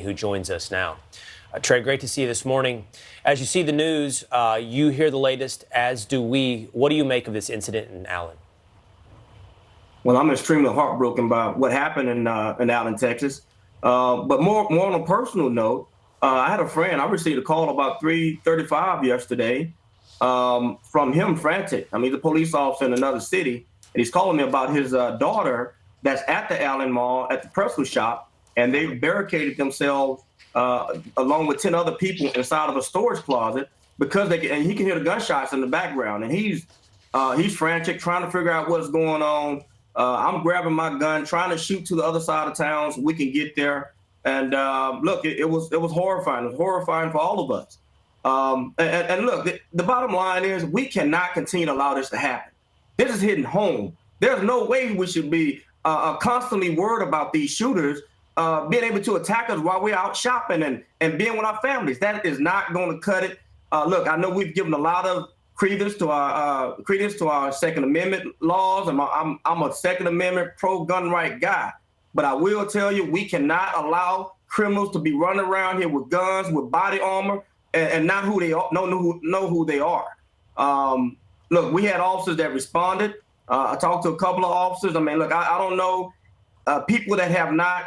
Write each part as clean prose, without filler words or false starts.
who joins us now. Trey, great to see you this morning. As you see the news, you hear the latest, as do we. What do you make of this incident in Allen? Well, I'm extremely heartbroken by what happened in Allen, Texas. But more on a personal note, I had a friend. I received a call about 3:35 yesterday from him, frantic. I mean, he's a police officer in another city, and he's calling me about his daughter that's at the Allen Mall at the pretzel shop, and they barricaded themselves along with 10 other people inside of a storage closet because and he can hear the gunshots in the background, and he's frantic, trying to figure out what's going on. I'm grabbing my gun, trying to shoot to the other side of town so we can get there. And look, it was horrifying. It was horrifying for all of us. And look, the bottom line is we cannot continue to allow this to happen. This is hitting home. There's no way we should be constantly worried about these shooters being able to attack us while we're out shopping and being with our families. That is not going to cut it. Look, I know we've given a lot of credence to our Second Amendment laws, and I'm a Second Amendment pro-gun right guy. But I will tell you, we cannot allow criminals to be running around here with guns, with body armor, and not who they are, know who they are. Look, we had officers that responded. I talked to a couple of officers. I mean, look, I don't know people that have not,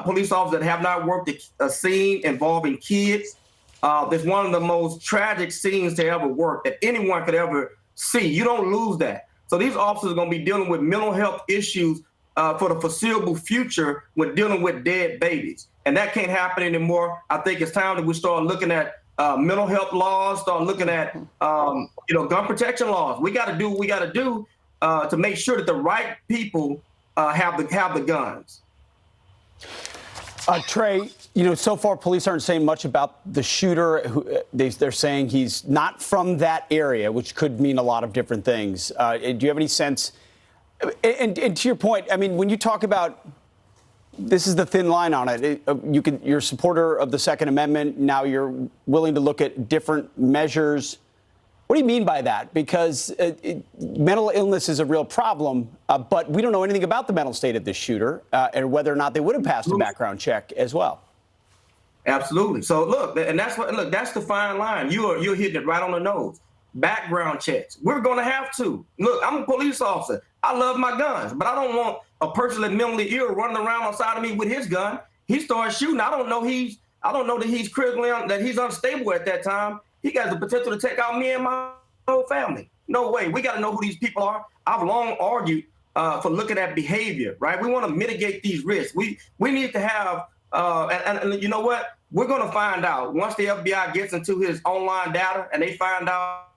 police officers that have not worked a scene involving kids. It's one of the most tragic scenes to ever work that anyone could ever see. You don't lose that. So these officers are going to be dealing with mental health issues for the foreseeable future with dealing with dead babies. And that can't happen anymore. I think it's time that we start looking at mental health laws, start looking at gun protection laws. We got to do what we got to do to make sure that the right people have the guns. Trey, so far police aren't saying much about the shooter. They're saying he's not from that area, which could mean a lot of different things. Do you have any sense? And to your point, I mean, when you talk about this is the thin line on it, you're a supporter of the Second Amendment. Now you're willing to look at different measures. What do you mean by that? Because mental illness is a real problem, but we don't know anything about the mental state of this shooter and whether or not they would have passed a background check as well. Absolutely. So look, and that's the fine line. You're hitting it right on the nose. Background checks. We're going to have to. Look, I'm a police officer. I love my guns, but I don't want a person that's mentally ill running around outside of me with his gun. He starts shooting. I don't know that he's critically that he's unstable at that time. He has the potential to take out me and my whole family. No way. We got to know who these people are. I've long argued for looking at behavior, right? We want to mitigate these risks. We need to have, and you know what? We're going to find out once the FBI gets into his online data and they find out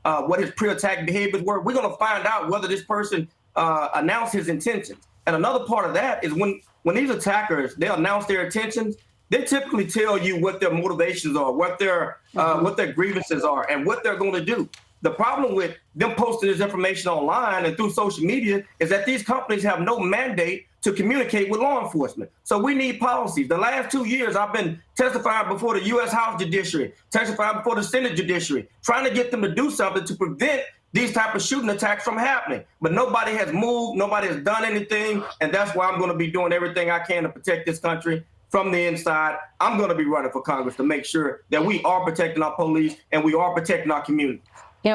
what his pre-attack behaviors were. We're going to find out whether this person announced his intentions. And another part of that is when these attackers, they announce their intentions, they typically tell you what their motivations are, what their grievances are, and what they're going to do. The problem with them posting this information online and through social media is that these companies have no mandate to communicate with law enforcement. So we need policies. The last 2 years, I've been testifying before the U.S. House Judiciary, testifying before the Senate Judiciary, trying to get them to do something to prevent these type of shooting attacks from happening. But nobody has moved. Nobody has done anything. And that's why I'm going to be doing everything I can to protect this country from the inside. I'm going to be running for Congress to make sure that we are protecting our police and we are protecting our community.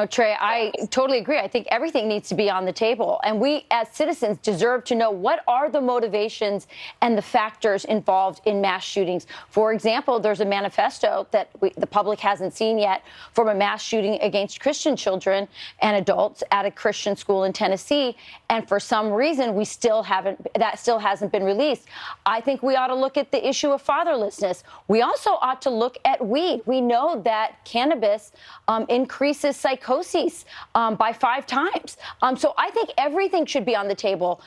Trey, I totally agree. I think everything needs to be on the table. And we as citizens deserve to know what are the motivations and the factors involved in mass shootings. For example, there's a manifesto that the public hasn't seen yet from a mass shooting against Christian children and adults at a Christian school in Tennessee. And for some reason, that still hasn't been released. I think we ought to look at the issue of fatherlessness. We also ought to look at weed. We know that cannabis increases psychosis by 5 times. So I think everything should be on the table,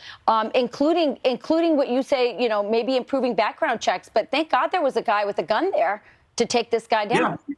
including what you say, maybe improving background checks. But thank God there was a guy with a gun there to take this guy down. Yeah.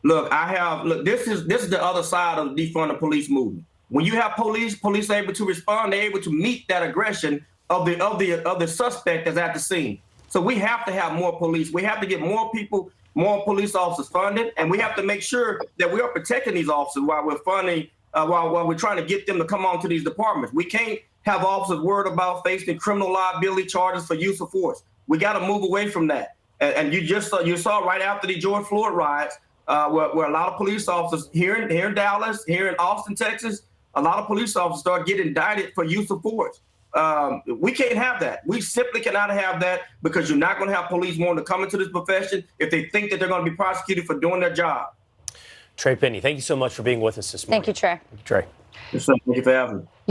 Look, this is the other side of the defund the police movement. When you have police are able to respond, they're able to meet that aggression of the suspect that's at the scene. So we have to have more police. We have to get more people, more police officers funded, and we have to make sure that we are protecting these officers while we're funding, while we're trying to get them to come on to these departments. We can't have officers worried about facing criminal liability charges for use of force. We got to move away from that. And you saw right after the George Floyd riots, where a lot of police officers here in Dallas, here in Austin, Texas, a lot of police officers start getting indicted for use of force. We can't have that. We simply cannot have that, because you're not going to have police wanting to come into this profession if they think that they're going to be prosecuted for doing their job. Trey Penny, thank you so much for being with us this morning. Thank you, Trey. Trey. Thank you for having me.